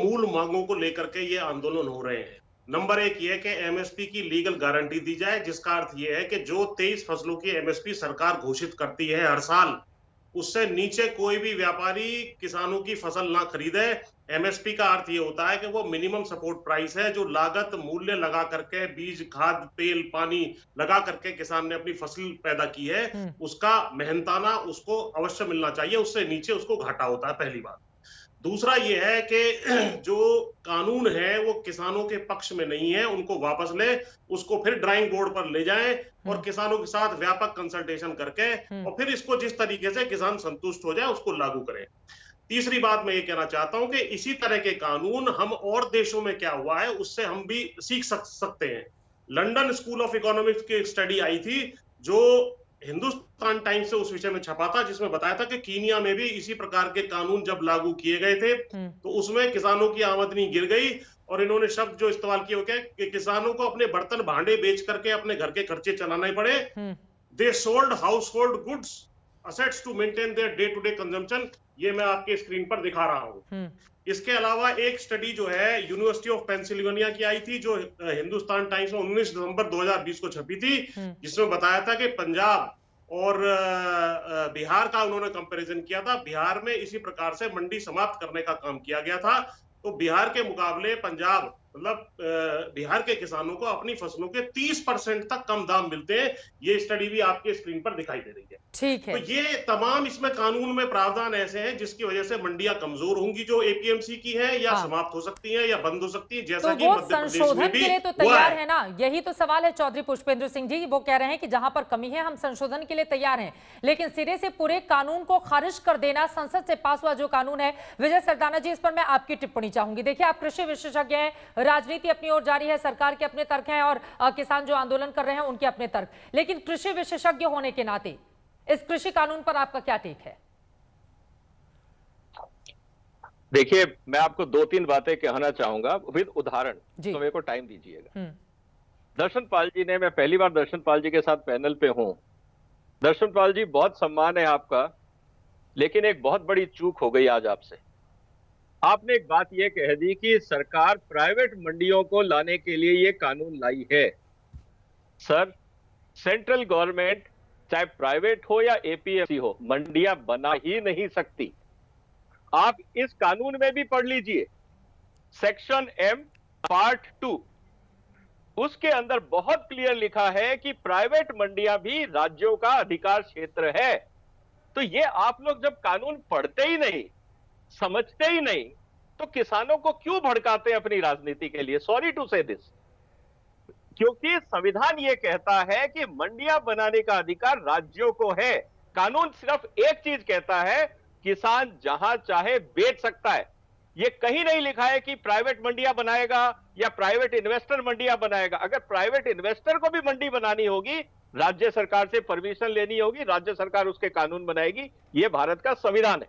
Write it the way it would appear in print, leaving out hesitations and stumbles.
मूल मांगों को लेकर के ये आंदोलन हो रहे हैं। नंबर एक ये है कि एमएसपी की लीगल गारंटी दी जाए, जिसका अर्थ ये है कि जो 23 फसलों की एमएसपी सरकार घोषित करती है हर साल, उससे नीचे कोई भी व्यापारी किसानों की फसल ना खरीदे। एमएसपी का अर्थ ये होता है कि वो मिनिमम सपोर्ट प्राइस है, जो लागत मूल्य लगा करके बीज, खाद, तेल, पानी लगा करके किसान ने अपनी फसल पैदा की है, उसका मेहनताना उसको अवश्य मिलना चाहिए, उससे नीचे उसको घाटा होता है, पहली बात। दूसरा ये है कि जो कानून है वो किसानों के पक्ष में नहीं है, उनको वापस ले, उसको फिर ड्राइंग बोर्ड पर ले जाएं और किसानों के साथ व्यापक कंसल्टेशन करके और फिर इसको जिस तरीके से किसान संतुष्ट हो जाए उसको लागू करें। तीसरी बात मैं ये कहना चाहता हूं कि इसी तरह के कानून हम और देशों में क्या हुआ है उससे हम भी सीख सकते हैं। लंदन स्कूल ऑफ इकोनॉमिक्स की एक स्टडी आई थी जो हिंदुस्तान टाइम्स से उस विषय में छपा था, जिसमें बताया था कि कीनिया में भी इसी प्रकार के कानून जब लागू किए गए थे तो उसमें किसानों की आमदनी गिर गई और इन्होंने शब्द जो इस्तेमाल किए हो क्या कि किसानों को अपने बर्तन भांडे बेच करके अपने घर के खर्चे चलाने पड़े। They sold household goods assets to maintain their day to day consumption. ये मैं आपके स्क्रीन पर दिखा रहा हूं। इसके अलावा एक स्टडी जो है यूनिवर्सिटी ऑफ पेंसिल्वेनिया की आई थी, जो हिंदुस्तान टाइम्स में 19 दिसंबर 2020 को छपी थी, जिसमें बताया था कि पंजाब और बिहार का उन्होंने कंपैरिजन किया था। बिहार में इसी प्रकार से मंडी समाप्त करने का काम किया गया था, तो बिहार के मुकाबले पंजाब मतलब बिहार के किसानों को अपनी फसलों के 30% तक कम दाम मिलते हैं। ये स्टडी भी आपके स्क्रीन पर दिखाई दे रही है। ठीक है। तो ये तमाम इसमें कानून में प्रावधान ऐसे हैं जिसकी वजह से मंडियां कमजोर होंगी जो एपीएमसी की है, या समाप्त हो सकती हैं या बंद हो सकती हैं, जैसा कि मध्य प्रदेश में भी के लिए तो तैयार है ना। यही तो सवाल है चौधरी पुष्पेंद्र सिंह जी। वो कह रहे हैं कि जहां पर कमी है हम संशोधन के लिए तैयार हैं, लेकिन सिरे से पूरे कानून को खारिज कर देना, संसद से पास हुआ जो कानून है। विजय सरदाना जी, इस पर मैं आपकी टिप्पणी चाहूंगी। देखिए, आप कृषि विशेषज्ञ हैं, राजनीति अपनी ओर जारी है, सरकार के अपने तर्क हैं और किसान जो आंदोलन कर रहे हैं उनके अपने तर्क, लेकिन कृषि विशेषज्ञ होने के नाते इस कृषि कानून पर आपका क्या टेक है? देखिए, मैं आपको दो तीन बातें कहना चाहूंगा विद उदाहरण, तो मेरे को टाइम दीजिएगा। दर्शन पाल जी ने, मैं पहली बार दर्शन पाल जी के साथ पैनल पे हूं। दर्शन पाल जी, बहुत सम्मान है आपका, लेकिन एक बहुत बड़ी चूक हो गई आज आपसे। आपने एक बात यह कह दी कि सरकार प्राइवेट मंडियों को लाने के लिए ये कानून लाई है। सर, सेंट्रल गवर्नमेंट चाहे प्राइवेट हो या एपीएमसी हो, मंडियां बना ही नहीं सकती। आप इस कानून में भी पढ़ लीजिए, सेक्शन एम पार्ट 2, उसके अंदर बहुत क्लियर लिखा है कि प्राइवेट मंडियां भी राज्यों का अधिकार क्षेत्र है। तो ये आप लोग जब कानून पढ़ते ही नहीं, समझते ही नहीं, तो किसानों को क्यों भड़काते हैं अपनी राजनीति के लिए? सॉरी टू से दिस, क्योंकि संविधान यह कहता है कि मंडियां बनाने का अधिकार राज्यों को है। कानून सिर्फ एक चीज कहता है, किसान जहां चाहे बेच सकता है। यह कहीं नहीं लिखा है कि प्राइवेट मंडियां बनाएगा या प्राइवेट इन्वेस्टर मंडियां बनाएगा। अगर प्राइवेट इन्वेस्टर को भी मंडी बनानी होगी, राज्य सरकार से परमिशन लेनी होगी, राज्य सरकार उसके कानून बनाएगी। यह भारत का संविधान है।